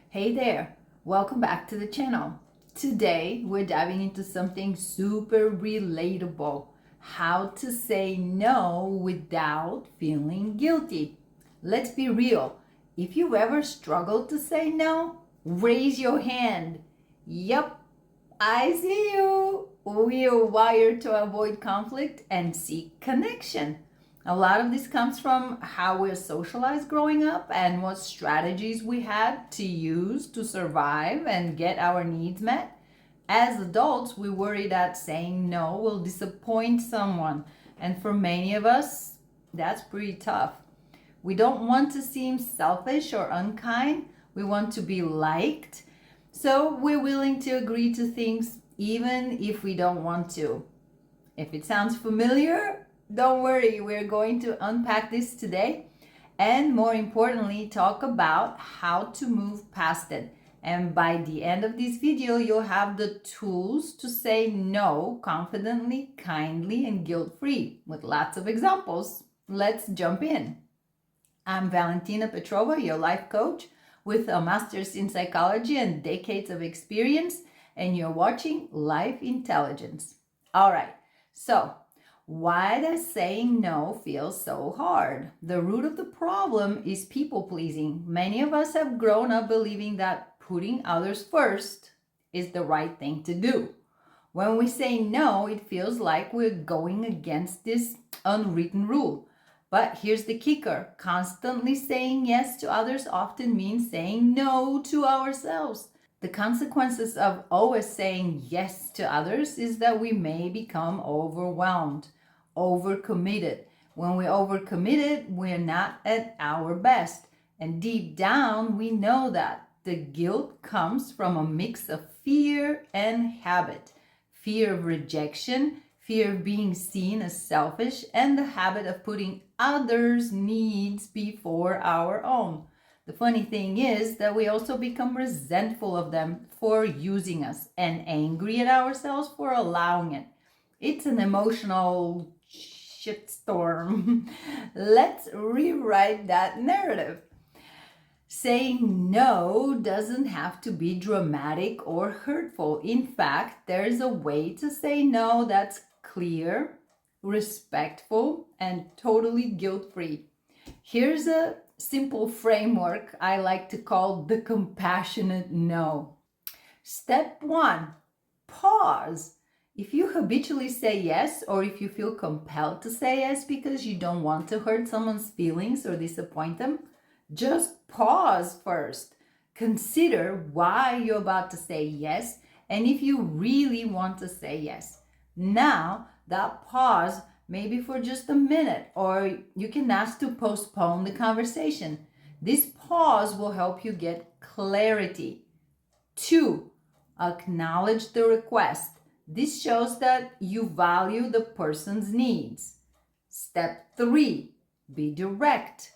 Hey there, welcome back to the channel. Today we're diving into something super relatable: how to say no without feeling guilty. Let's be real, if you've ever struggled to say no, raise your hand. Yep, I see you. We are wired to avoid conflict and seek connection. A lot of this comes from how we're socialized growing up and what strategies we had to use to survive and get our needs met. As adults, we worry that saying no will disappoint someone, and for many of us, that's pretty tough. We don't want to seem selfish or unkind, we want to be liked, so we're willing to agree to things even if we don't want to. If it sounds familiar, don't worry, we're going to unpack this today and, more importantly, talk about how to move past it. And by the end of this video, you'll have the tools to say no confidently, kindly, and guilt-free with lots of examples. Let's jump in. I'm Valentina Petrova, your life coach with a master's in psychology and decades of experience, and you're watching Life Intelligence. All right, so why does saying no feel so hard? The root of the problem is people pleasing. Many of us have grown up believing that putting others first is the right thing to do. When we say no, it feels like we're going against this unwritten rule. But here's the kicker: constantly saying yes to others often means saying no to ourselves. The consequences of always saying yes to others is that we may become overwhelmed, overcommitted. When we're overcommitted, we're not at our best. And deep down, we know that. The guilt comes from a mix of fear and habit. Fear of rejection, fear of being seen as selfish, and the habit of putting others' needs before our own. The funny thing is that we also become resentful of them for using us and angry at ourselves for allowing it. It's an emotional shitstorm. Let's rewrite that narrative. Saying no doesn't have to be dramatic or hurtful. In fact, there's a way to say no that's clear, respectful, and totally guilt-free. Here's a simple framework I like to call the compassionate no. Step 1, pause. If you habitually say yes, or if you feel compelled to say yes because you don't want to hurt someone's feelings or disappoint them, just pause first. Consider why you're about to say yes and if you really want to say yes. Now, that pause maybe for just a minute, or you can ask to postpone the conversation. This pause will help you get clarity. 2, acknowledge the request. This shows that you value the person's needs. Step 3, be direct.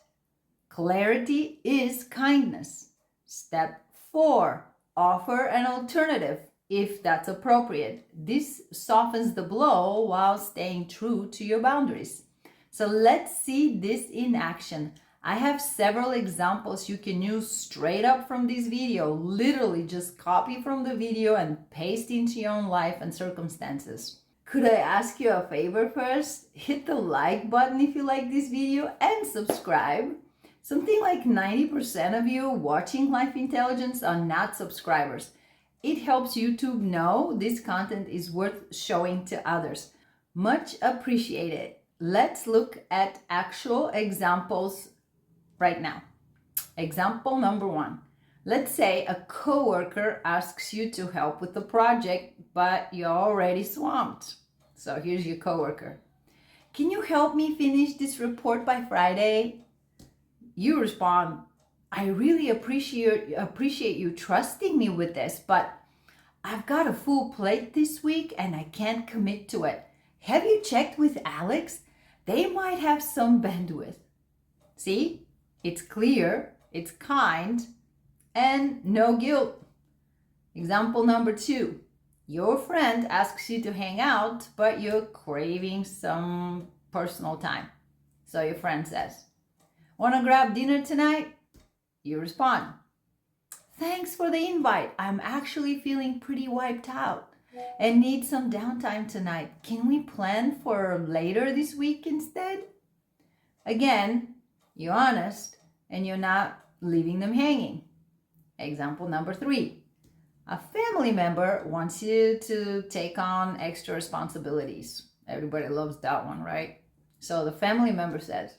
Clarity is kindness. Step 4, offer an alternative if that's appropriate. This softens the blow while staying true to your boundaries. So let's see this in action. I have several examples you can use straight up from this video. Literally just copy from the video and paste into your own life and circumstances. Could I ask you a favor first? Hit the like button if you like this video and subscribe. Something like 90% of you watching Life Intelligence are not subscribers. It helps YouTube know this content is worth showing to others. Much appreciated. Let's look at actual examples right now. Example number 1. Let's say a coworker asks you to help with the project, but you're already swamped. So here's your coworker. Can you help me finish this report by Friday? You respond, I really appreciate you trusting me with this, but I've got a full plate this week and I can't commit to it. Have you checked with Alex? They might have some bandwidth. See? It's clear, it's kind, and no guilt. Example number 2. Your friend asks you to hang out, but you're craving some personal time. So your friend says, want to grab dinner tonight? You respond, Thanks for the invite. I'm actually feeling pretty wiped out and need some downtime tonight. Can we plan for later this week instead? Again, you're honest and you're not leaving them hanging. Example number 3. A family member wants you to take on extra responsibilities. Everybody loves that one, right? So the family member says,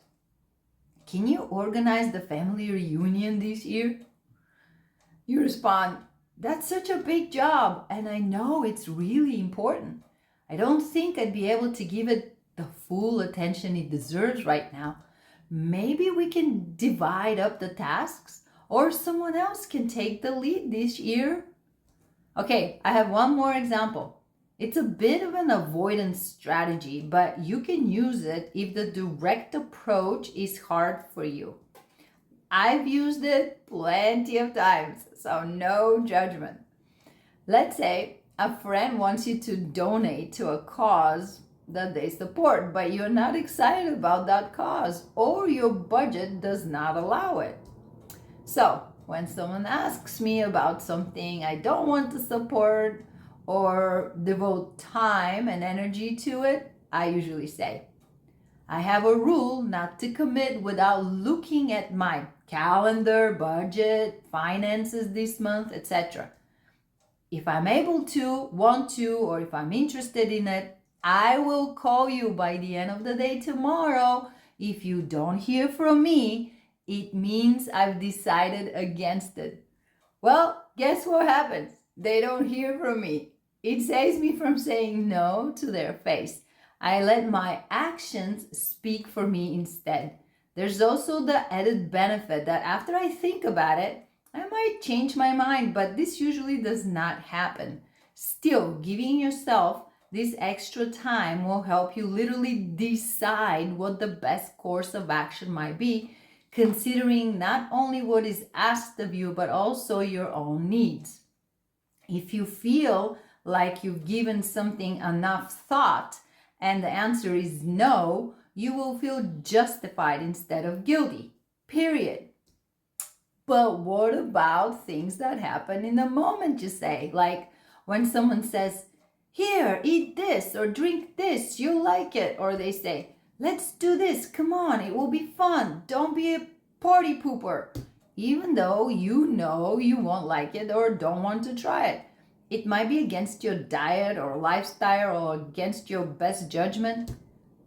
can you organize the family reunion this year? You respond, that's such a big job, and I know it's really important. I don't think I'd be able to give it the full attention it deserves right now. Maybe we can divide up the tasks, or someone else can take the lead this year. Okay, I have one more example. It's a bit of an avoidance strategy, but you can use it if the direct approach is hard for you. I've used it plenty of times, so no judgment. Let's say a friend wants you to donate to a cause that they support, but you're not excited about that cause or your budget does not allow it. So, when someone asks me about something I don't want to support or devote time and energy to it, I usually say, I have a rule not to commit without looking at my calendar, budget, finances this month, etc. If I'm able to, want to, or if I'm interested in it, I will call you by the end of the day tomorrow. If you don't hear from me, it means I've decided against it. Well, guess what happens? They don't hear from me. It saves me from saying no to their face. I let my actions speak for me instead. There's also the added benefit that after I think about it, I might change my mind, but this usually does not happen. Still, giving yourself this extra time will help you literally decide what the best course of action might be, considering not only what is asked of you, but also your own needs. If you feel like you've given something enough thought and the answer is no, you will feel justified instead of guilty. Period. But what about things that happen in the moment, you say? Like when someone says, here, eat this or drink this, you'll like it. Or they say, let's do this, come on, it will be fun. Don't be a party pooper. Even though you know you won't like it or don't want to try it. It might be against your diet or lifestyle or against your best judgment.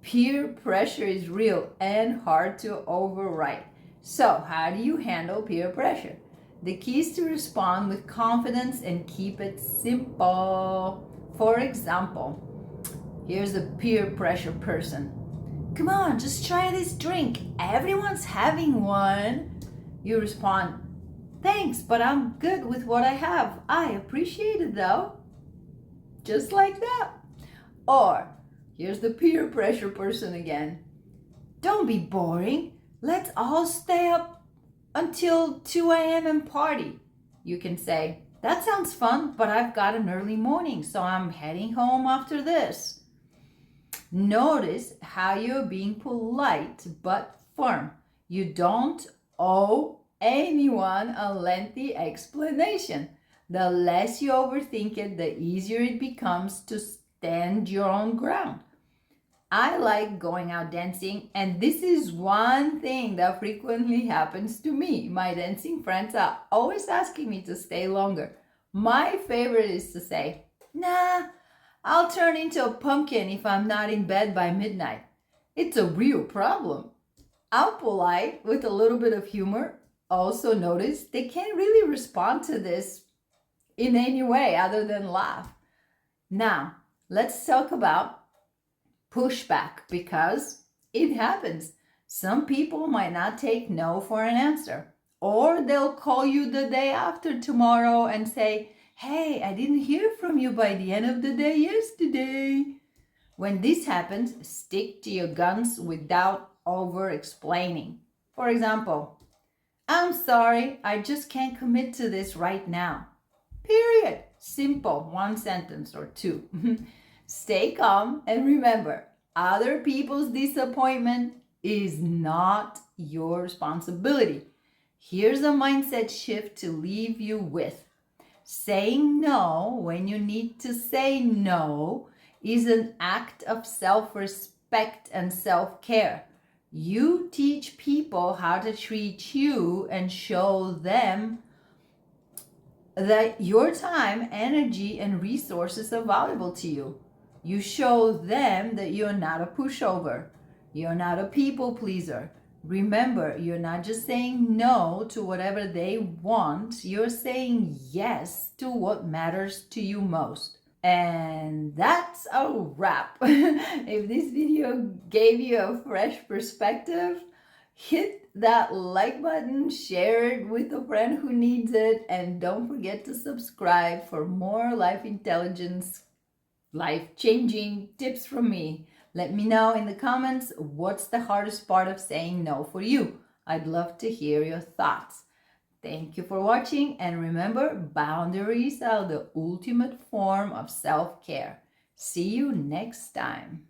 Peer pressure is real and hard to override. So, how do you handle peer pressure? The key is to respond with confidence and keep it simple. For example, here's a peer pressure person. Come on, just try this drink. Everyone's having one. You respond, thanks, but I'm good with what I have. I appreciate it though. Just like that. Or, here's the peer pressure person again. Don't be boring. Let's all stay up until 2 a.m. and party. You can say, that sounds fun, but I've got an early morning, so I'm heading home after this. Notice how you're being polite but firm. You don't owe anyone a lengthy explanation. The less you overthink it, the easier it becomes to stand your own ground. I like going out dancing, and this is one thing that frequently happens to me. My dancing friends are always asking me to stay longer. My favorite is to say, nah, I'll turn into a pumpkin if I'm not in bed by midnight. It's a real problem. I'm polite with a little bit of humor. Also notice they can't really respond to this in any way other than laugh. Now, let's talk about pushback because it happens. Some people might not take no for an answer, or they'll call you the day after tomorrow and say, hey, I didn't hear from you by the end of the day yesterday. When this happens, stick to your guns without over explaining. For example, I'm sorry, I just can't commit to this right now. Period. Simple, one sentence or two. Stay calm and remember, other people's disappointment is not your responsibility. Here's a mindset shift to leave you with. Saying no when you need to say no is an act of self-respect and self-care. You teach people how to treat you and show them that your time, energy, and resources are valuable to you. You show them that you're not a pushover. You're not a people pleaser. Remember, you're not just saying no to whatever they want, you're saying yes to what matters to you most. And that's a wrap. If this video gave you a fresh perspective, hit that like button, share it with a friend who needs it, and don't forget to subscribe for more life intelligence, life-changing tips from me. Let me know in the comments what's the hardest part of saying no for you. I'd love to hear your thoughts. Thank you for watching, and remember, boundaries are the ultimate form of self-care. See you next time.